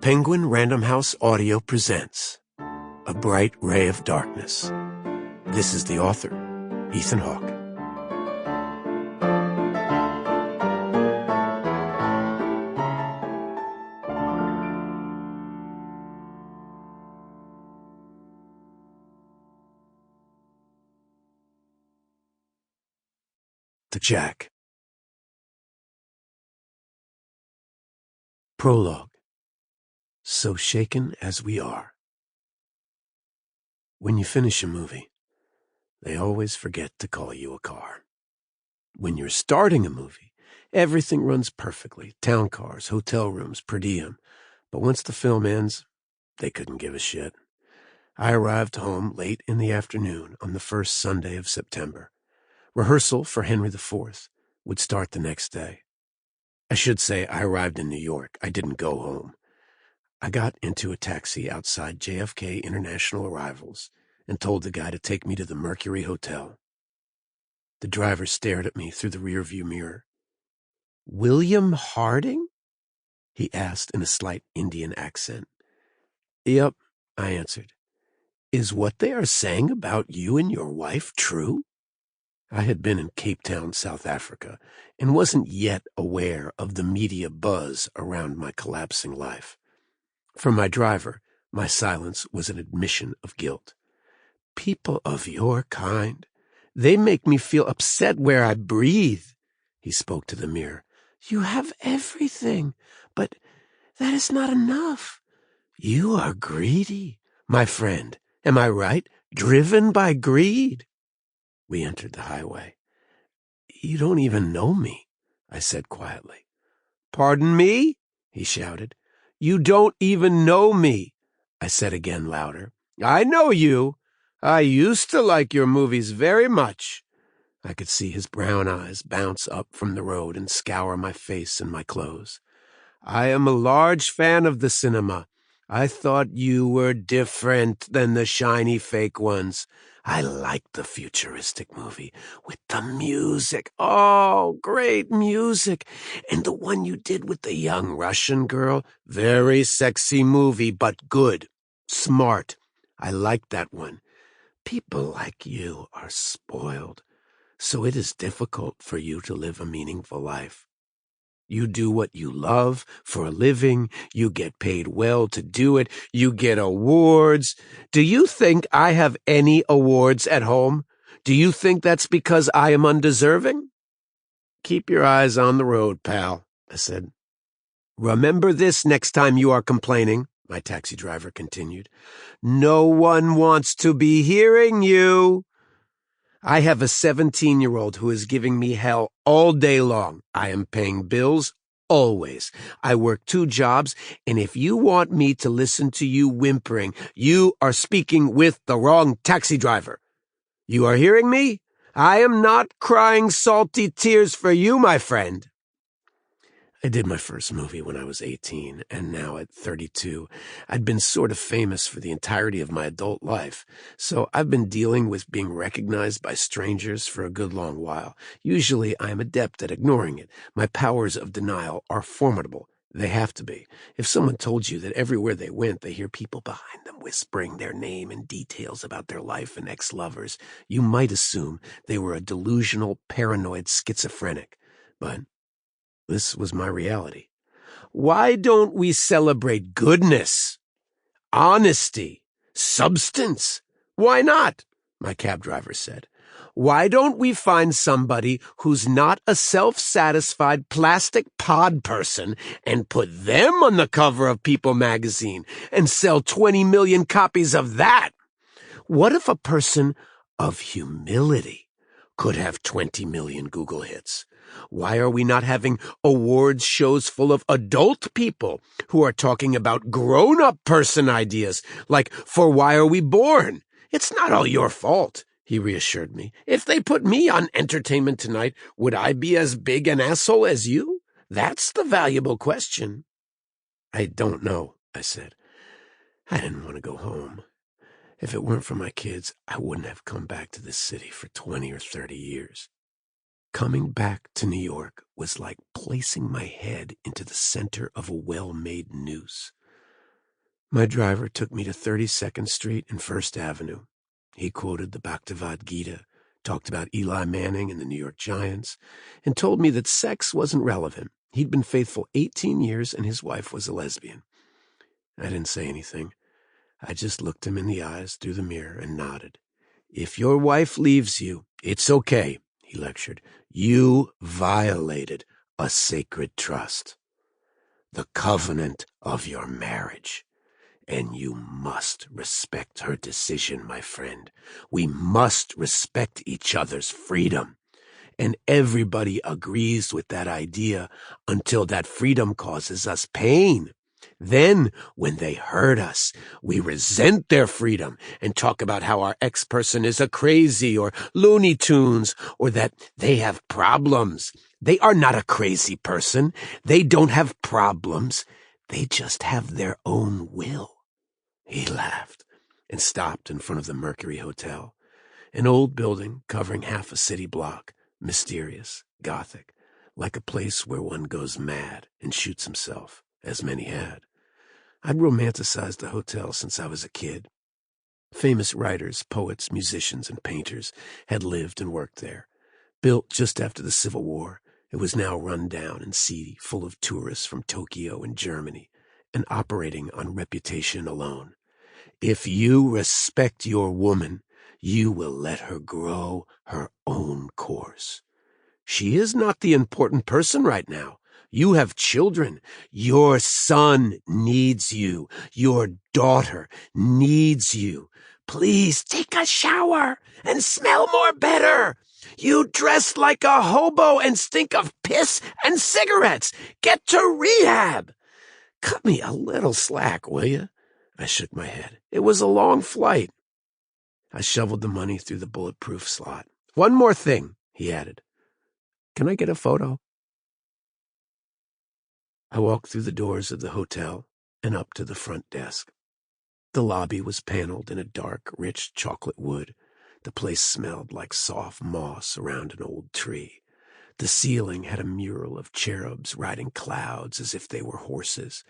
Penguin Random House Audio presents A Bright Ray of Darkness. This is the author, Ethan Hawke. To Jack. Prologue. So shaken as we are. When you finish a movie, they always forget to call you a car. When you're starting a movie, everything runs perfectly. Town cars, hotel rooms, per diem. But once the film ends, they couldn't give a shit. I arrived home late in the afternoon on the first Sunday of September. Rehearsal for Henry IV would start the next day. I should say I arrived in New York. I didn't go home. I got into a taxi outside JFK International Arrivals and told the guy to take me to the Mercury Hotel. The driver stared at me through the rearview mirror. "William Harding?" he asked in a slight Indian accent. "Yep," I answered. "Is what they are saying about you and your wife true?" I had been in Cape Town, South Africa, and wasn't yet aware of the media buzz around my collapsing life. For my driver, my silence was an admission of guilt. "People of your kind, they make me feel upset where I breathe." He spoke to the mirror. "You have everything, but that is not enough. You are greedy, my friend. Am I right? Driven by greed." We entered the highway. "You don't even know me," I said quietly. "Pardon me?" he shouted. "You don't even know me," I said again louder. "I know you. I used to like your movies very much." I could see his brown eyes bounce up from the road and scour my face and my clothes. "I am a large fan of the cinema. I thought you were different than the shiny fake ones. I liked the futuristic movie with the music. Oh, great music. And the one you did with the young Russian girl. Very sexy movie, but good. Smart. I liked that one. People like you are spoiled, so it is difficult for you to live a meaningful life. You do what you love for a living. You get paid well to do it. You get awards. Do you think I have any awards at home? Do you think that's because I am undeserving?" "Keep your eyes on the road, pal," I said. "Remember this next time you are complaining," my taxi driver continued. "No one wants to be hearing you. I have a 17-year-old who is giving me hell all day long. I am paying bills always. I work 2 jobs, and if you want me to listen to you whimpering, you are speaking with the wrong taxi driver. You are hearing me? I am not crying salty tears for you, my friend." I did my first movie when I was 18, and now at 32, I'd been sort of famous for the entirety of my adult life, so I've been dealing with being recognized by strangers for a good long while. Usually I am adept at ignoring it. My powers of denial are formidable. They have to be. If someone told you that everywhere they went they hear people behind them whispering their name and details about their life and ex-lovers, you might assume they were a delusional, paranoid schizophrenic. But this was my reality. Why don't we celebrate goodness, honesty, substance? Why not? My cab driver said. Why don't we find somebody who's not a self-satisfied plastic pod person and put them on the cover of People magazine and sell 20 million copies of that? What if a person of humility could have 20 million Google hits? Why are we not having awards shows full of adult people who are talking about grown-up person ideas, like For Why Are We Born? It's not all your fault, he reassured me. If they put me on Entertainment Tonight, would I be as big an asshole as you? That's the valuable question. I don't know, I said. I didn't want to go home. If it weren't for my kids, I wouldn't have come back to this city for 20 or 30 years. Coming back to New York was like placing my head into the center of a well-made noose. My driver took me to 32nd Street and First Avenue. He quoted the Bhagavad Gita, talked about Eli Manning and the New York Giants, and told me that sex wasn't relevant. He'd been faithful 18 years and his wife was a lesbian. I didn't say anything. I just looked him in the eyes through the mirror and nodded. If your wife leaves you, it's okay, he lectured. You violated a sacred trust, the covenant of your marriage. And you must respect her decision, my friend. We must respect each other's freedom. And everybody agrees with that idea until that freedom causes us pain. Then, when they hurt us, we resent their freedom and talk about how our ex-person is a crazy or Looney Tunes or that they have problems. They are not a crazy person. They don't have problems. They just have their own will. He laughed and stopped in front of the Mercury Hotel, an old building covering half a city block, mysterious, gothic, like a place where one goes mad and shoots himself, as many had. I'd romanticized the hotel since I was a kid. Famous writers, poets, musicians, and painters had lived and worked there. Built just after the Civil War, it was now run down and seedy, full of tourists from Tokyo and Germany, and operating on reputation alone. If you respect your woman, you will let her grow her own course. She is not the important person right now. You have children. Your son needs you. Your daughter needs you. Please take a shower and smell more better. You dress like a hobo and stink of piss and cigarettes. Get to rehab. Cut me a little slack, will you? I shook my head. It was a long flight. I shoveled the money through the bulletproof slot. One more thing, he added. Can I get a photo? I walked through the doors of the hotel and up to the front desk. The lobby was paneled in a dark, rich chocolate wood. The place smelled like soft moss around an old tree. The ceiling had a mural of cherubs riding clouds as if they were horses.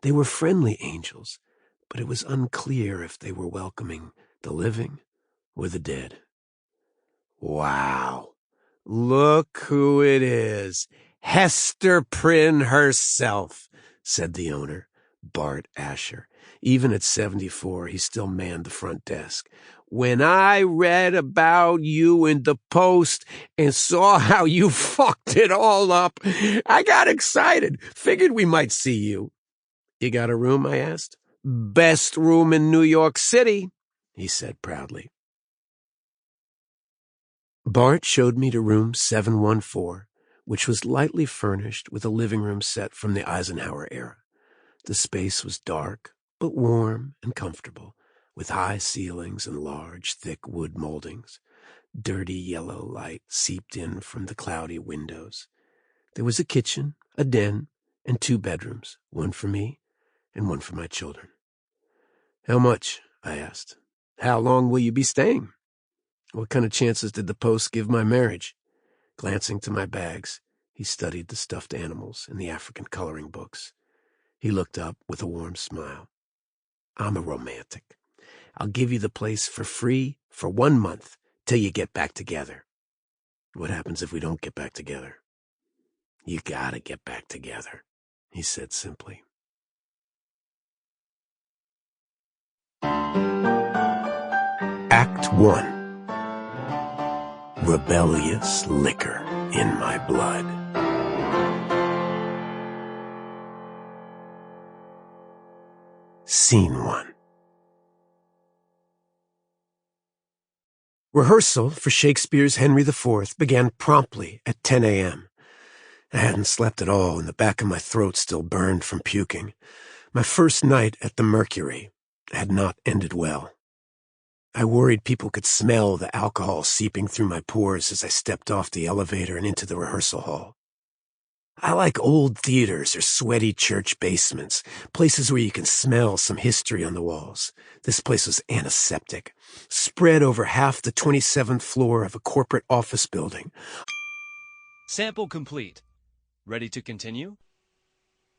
They were friendly angels, but it was unclear if they were welcoming the living or the dead. Wow, look who it is. Hester Prynne herself, said the owner, Bart Asher. Even at 74, he still manned the front desk. When I read about you in the Post and saw how you fucked it all up, I got excited. Figured we might see you. You got a room, I asked. Best room in New York City, he said proudly. Bart showed me to room 714, which was lightly furnished with a living room set from the Eisenhower era. The space was dark, but warm and comfortable, with high ceilings and large, thick wood moldings. Dirty yellow light seeped in from the cloudy windows. There was a kitchen, a den, and 2 bedrooms, one for me and one for my children. How much? I asked. How long will you be staying? What kind of chances did the Post give my marriage? Glancing to my bags, he studied the stuffed animals and the African coloring books. He looked up with a warm smile. I'm a romantic. I'll give you the place for free for 1 month till you get back together. What happens if we don't get back together? You gotta get back together, he said simply. Act 1. Rebellious liquor in my blood. Scene 1. Rehearsal for Shakespeare's Henry IV began promptly at 10 a.m. I hadn't slept at all, and the back of my throat still burned from puking. My first night at the Mercury had not ended well. I worried people could smell the alcohol seeping through my pores as I stepped off the elevator and into the rehearsal hall. I like old theaters or sweaty church basements, places where you can smell some history on the walls. This place was antiseptic, spread over half the 27th floor of a corporate office building. Sample complete. Ready to continue?